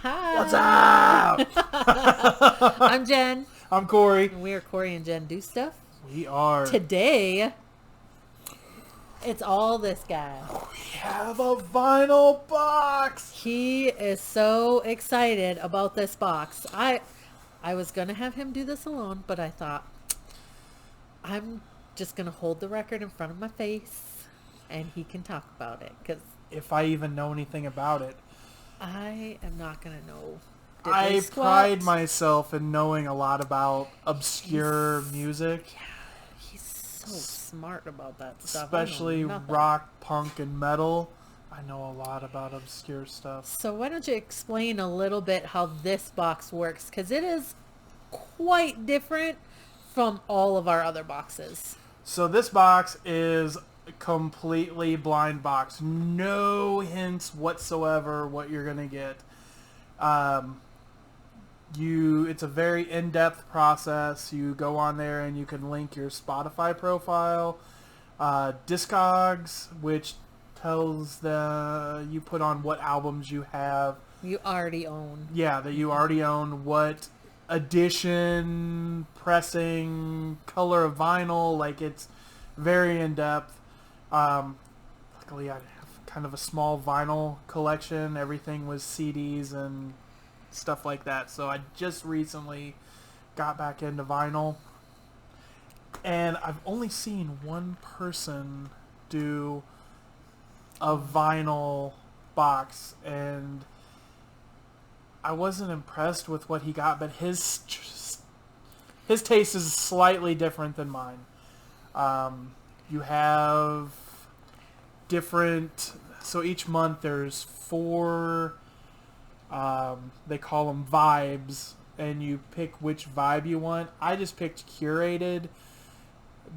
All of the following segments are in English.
What's up? I'm Jen. I'm Corey. And we are Corey and Jen Do Stuff. We are. Today, it's all this guy. We have a vinyl box. He is so excited about this box. I was going to have him do this alone, but I thought, I'm just going to hold the record in front of my face and he can talk about it. Because if I even know anything about it, I am not going to know. I pride myself in knowing a lot about obscure music. Yeah, he's so smart about that stuff. Especially rock, punk, and metal. I know a lot about obscure stuff. So why don't you explain a little bit how this box works? Because it is quite different from all of our other boxes. So this box is a completely blind box. No hints whatsoever what you're going to get. It's a very in-depth process. You go on there and you can link your Spotify profile, Discogs, which tells you put on what albums you have. You already own. Yeah, that you already own. What edition, pressing, color of vinyl. Like, it's very in-depth. Luckily, I have kind of a small vinyl collection. Everything was CDs and stuff like that. So I just recently got back into vinyl. And I've only seen one person do a vinyl box, and I wasn't impressed with what he got, but his taste is slightly different than mine. You have different, so each month there's 4, they call them vibes, and you pick which vibe you want. I just picked curated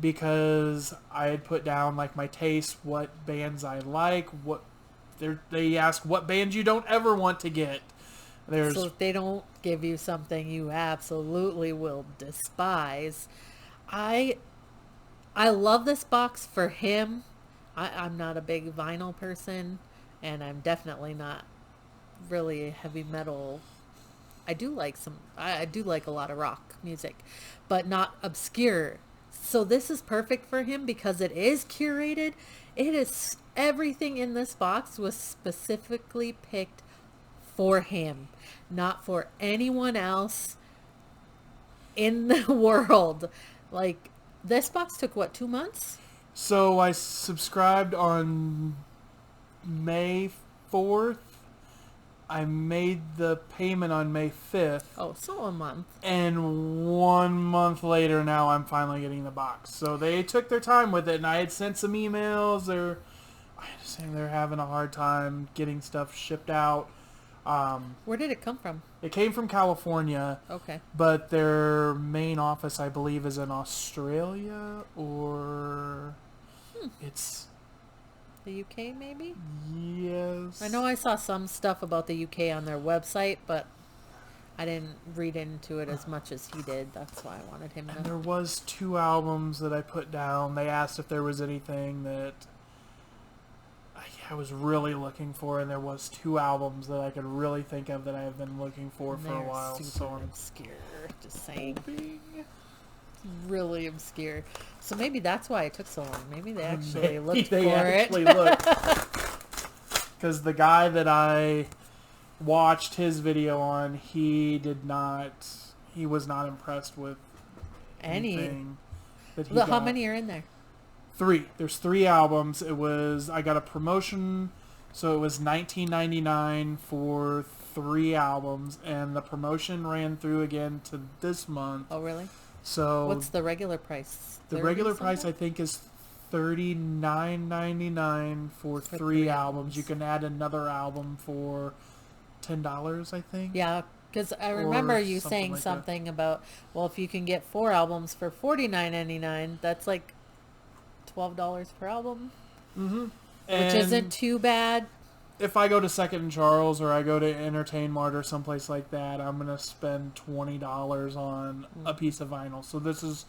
because I had put down like my taste, what bands I like, what they ask what bands you don't ever want to get. So if they don't give you something you absolutely will despise. I love this box for him. I'm not a big vinyl person, and I'm definitely not really a heavy metal. I do like a lot of rock music, but not obscure. So this is perfect for him because it is curated. It is, everything in this box was specifically picked for him, not for anyone else in the world. Like, this box took what, 2 months? So I subscribed on May 4th. I made the payment on May 5th. Oh, so a month. And 1 month later now I'm finally getting the box. So they took their time with it, and I had sent some emails. I understand they're having a hard time getting stuff shipped out. Where did it come from? It came from California. Okay. But their main office, I believe, is in Australia, or it's the UK, maybe? Yes. I know I saw some stuff about the UK on their website, but I didn't read into it as much as he did. That's why I wanted him to. And there was 2 albums that I put down. They asked if there was anything that I was really looking for, and there was 2 albums that I could really think of that I have been looking for a while. So I'm obscure. Just saying. Really obscure. So maybe that's why it took so long. Maybe they actually looked for it. Because the guy that I watched his video on, he was not impressed with anything that he got. How many are in there? 3. There's 3 albums. I got a promotion, so it was $19.99 for 3 albums, and the promotion ran through again to this month. Oh, really? So what's the regular price? The regular price, I think, is $39.99 for 3 albums. You can add another album for $10, I think. Yeah, because I remember you saying something about, well, if you can get 4 albums for $49.99, that's like $12 per album. Mm-hmm. Which isn't too bad. If I go to Second and Charles, or I go to Entertain Mart or someplace like that, I'm going to spend $20 on a piece of vinyl. So this is,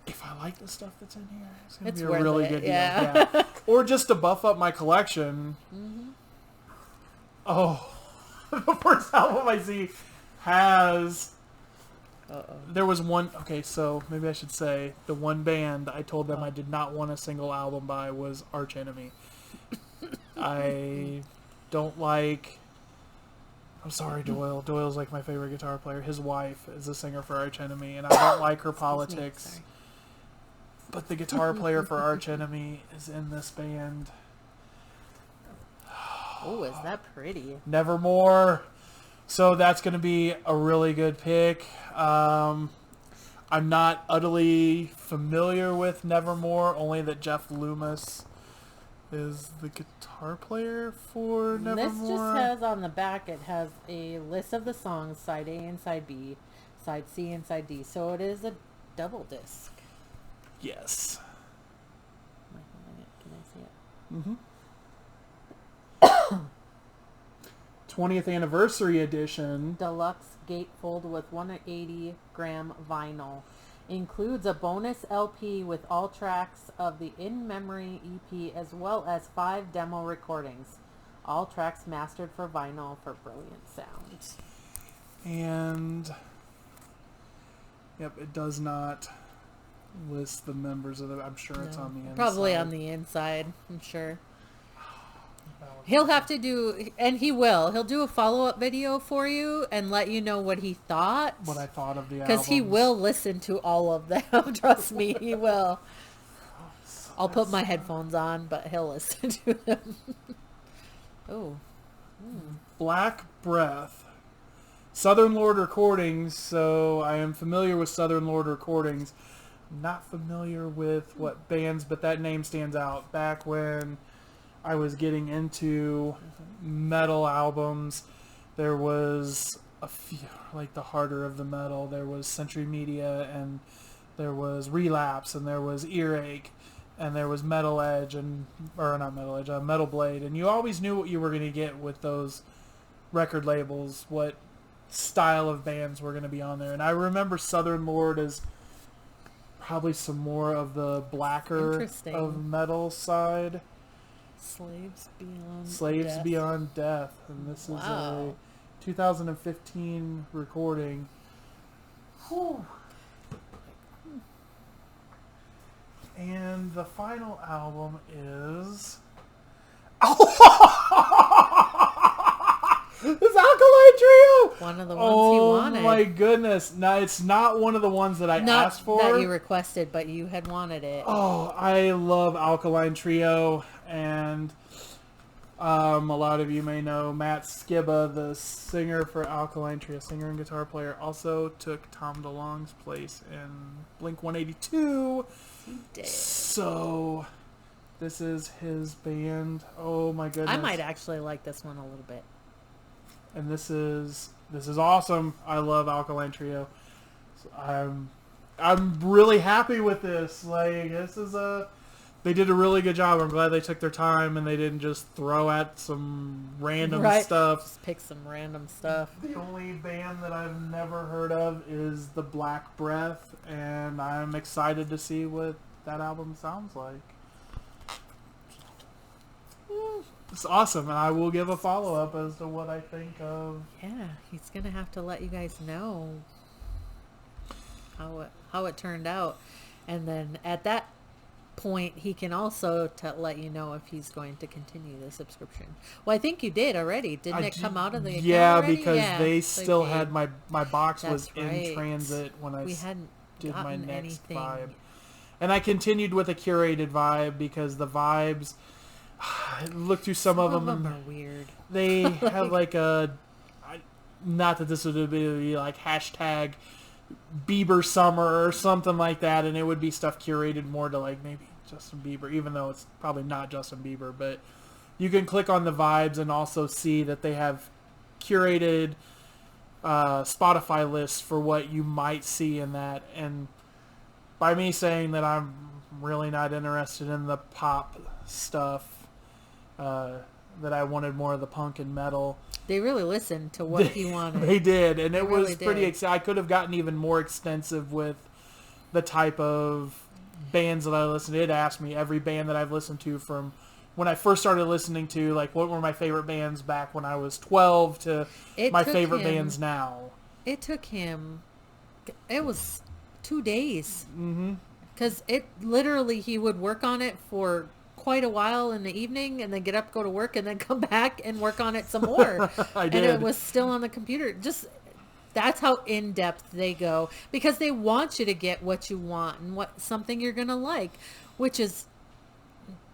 if I like the stuff that's in here, it's going to be a really good deal. Yeah. Or just to buff up my collection. Mm-hmm. Oh, the first album I see has. Uh-oh. There was one. Okay, so maybe I should say the one band I told them I did not want a single album by was Arch Enemy. I don't like. I'm sorry, Doyle. Doyle's like my favorite guitar player. His wife is a singer for Arch Enemy, and I don't like her politics. But the guitar player for Arch Enemy is in this band. Oh, is that pretty? Nevermore. So that's going to be a really good pick. I'm not utterly familiar with Nevermore, only that Jeff Loomis is the guitar player for Nevermore. This just has on the back, it has a list of the songs, side A and side B, side C and side D. So it is a double disc. Yes. Can I see it? Mm-hmm. 20th anniversary edition. Deluxe gatefold with 180-gram vinyl. Includes a bonus LP with all tracks of the In Memory EP as well as 5 demo recordings. All tracks mastered for vinyl for brilliant sound. And yep, it does not list the members of the. I'm sure it's on the inside. Probably on the inside, I'm sure. He'll have to do, and he will. He'll do a follow-up video for you and let you know what he thought. What I thought of the album. Because he will listen to all of them. Trust me, he will. I'll put my headphones on, but he'll listen to them. Oh. Black Breath. Southern Lord Recordings, so I am familiar with Southern Lord Recordings. Not familiar with what bands, but that name stands out. Back when I was getting into metal albums, there was a few, like the harder of the metal. There was Century Media, and there was Relapse, and there was Earache, and there was Metal Edge, Metal Blade, and you always knew what you were going to get with those record labels, what style of bands were going to be on there. And I remember Southern Lord as probably some more of the blacker of metal side. Slaves Beyond Death, and this is a 2015 recording. Whew. And the final album is this Alkaline Trio. One of the ones you wanted. Oh my goodness! No, it's not one of the ones that I asked for. Not that you requested, but you had wanted it. Oh, I love Alkaline Trio. And a lot of you may know Matt Skiba, the singer for Alkaline Trio, singer and guitar player, also took Tom DeLonge's place in Blink-182. So this is his band. Oh my goodness! I might actually like this one a little bit. And this is awesome. I love Alkaline Trio. So I'm really happy with this. Like, this is they did a really good job. I'm glad they took their time and they didn't just throw at some random stuff. Just pick some random stuff. The only band that I've never heard of is the Black Breath, and I'm excited to see what that album sounds like. It's awesome, and I will give a follow-up as to what I think of. Yeah, he's going to have to let you guys know how it turned out. And then at that point, he can also let you know if he's going to continue the subscription. Well, I think you did already. Didn't it come out of the account already? Because they still had my box. That's was right. In transit when I did my next anything. vibe. And I continued with a curated vibe because the vibes, I looked through some of them are weird. They have like not that this would be like hashtag Bieber summer or something like that, and it would be stuff curated more to like maybe Justin Bieber, even though it's probably not Justin Bieber. But you can click on the vibes and also see that they have curated Spotify lists for what you might see in that. And by me saying that I'm really not interested in the pop stuff, that I wanted more of the punk and metal. They really listened to what he wanted. They did, and it was really pretty exciting. I could have gotten even more extensive with the type of bands that I listened to. It asked me every band that I've listened to from when I first started listening to, like, what were my favorite bands back when I was 12 to It my took favorite him- bands now. It took him, it was 2 days. Mm-hmm. Because it literally, he would work on it for quite a while in the evening and then get up, go to work, and then come back and work on it some more. I And did. it was still on the computer. Just, that's how in-depth they go. Because they want you to get what you want and something you're going to like, which is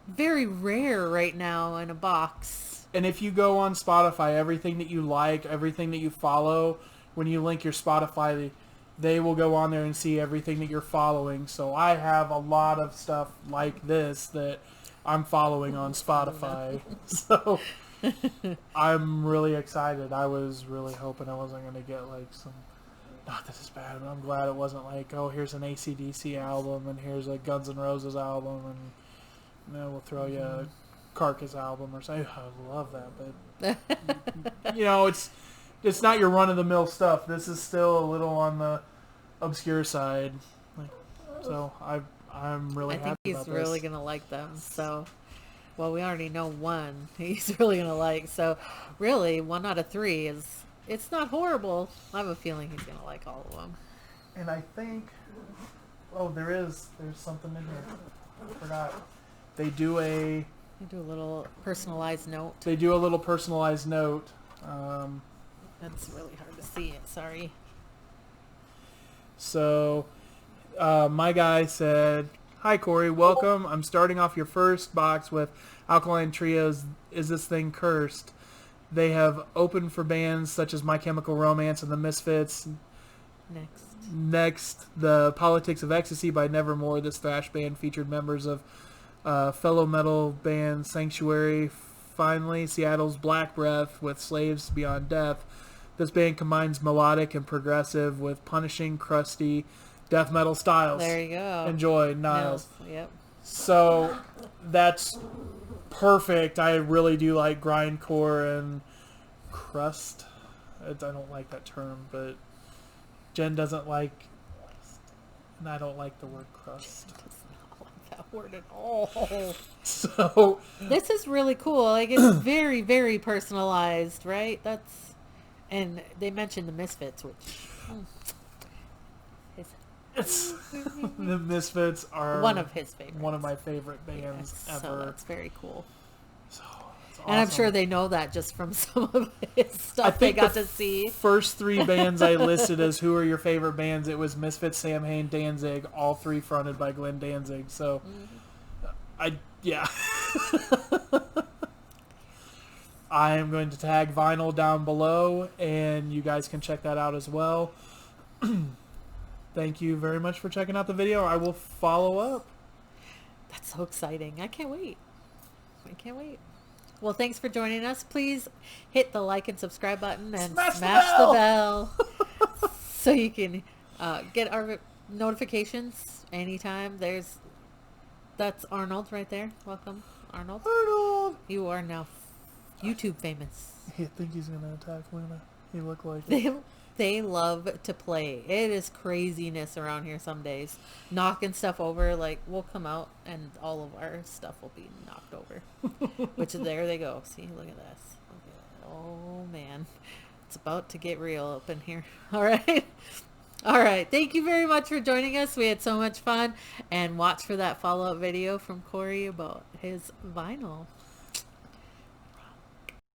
very rare right now in a box. And if you go on Spotify, everything that you like, everything that you follow, when you link your Spotify, they will go on there and see everything that you're following. So I have a lot of stuff like this that I'm following on Spotify. So I'm really excited. I was really hoping I wasn't going to get like some, not that it's bad, but I'm glad it wasn't like, oh, here's an AC/DC album and here's a Guns N' Roses album and we'll throw you a Carcass album or something. I love that, but you know, it's not your run-of-the-mill stuff. This is still a little on the obscure side. So I'm really happy about this. I think he's really going to like them. So, well, we already know one he's really going to like. So, really, 1 out of 3 is, it's not horrible. I have a feeling he's going to like all of them. And I think, there's something in here. I forgot. They do a little personalized note. They do a little personalized note. That's really hard to see it. Sorry. So, my guy said, "Hi Corey, welcome. I'm starting off your first box with Alkaline Trio's Is This Thing Cursed? They have opened for bands such as My Chemical Romance and The Misfits. Next, The Politics of Ecstasy by Nevermore. This thrash band featured members of fellow metal band Sanctuary. Finally, Seattle's Black Breath with Slaves Beyond Death. This band combines melodic and progressive with punishing, crusty death metal styles. There you go. Enjoy, Niles." Yep. So that's perfect. I really do like grindcore and crust. I don't like that term, but Jen doesn't like, and I don't like the word crust. That word at all. So this is really cool. Like, it's very, very personalized, right? And they mentioned the Misfits, which is the Misfits are one of his favorites. One of my favorite bands ever. So that's very cool. So that's awesome. And I'm sure they know that just from some of his stuff I think they got to see. First 3 bands I listed as who are your favorite bands, it was Misfits, Samhain, Danzig, all 3 fronted by Glenn Danzig. So, yeah. I am going to tag Vnyl down below, and you guys can check that out as well. Thank you very much for checking out the video. I will follow up. That's so exciting. I can't wait. Well, thanks for joining us. Please hit the like and subscribe button and smash the bell so you can get our notifications anytime. That's Arnold right there. Welcome, Arnold. Arnold! You are now YouTube famous. I think he's going to attack Luna. He looked like it. They love to play. It is craziness around here some days. Knocking stuff over, like, we'll come out and all of our stuff will be knocked over. Which, there they go. See, look at this. Oh, man. It's about to get real up in here. All right. All right. Thank you very much for joining us. We had so much fun. And watch for that follow-up video from Corey about his vinyl.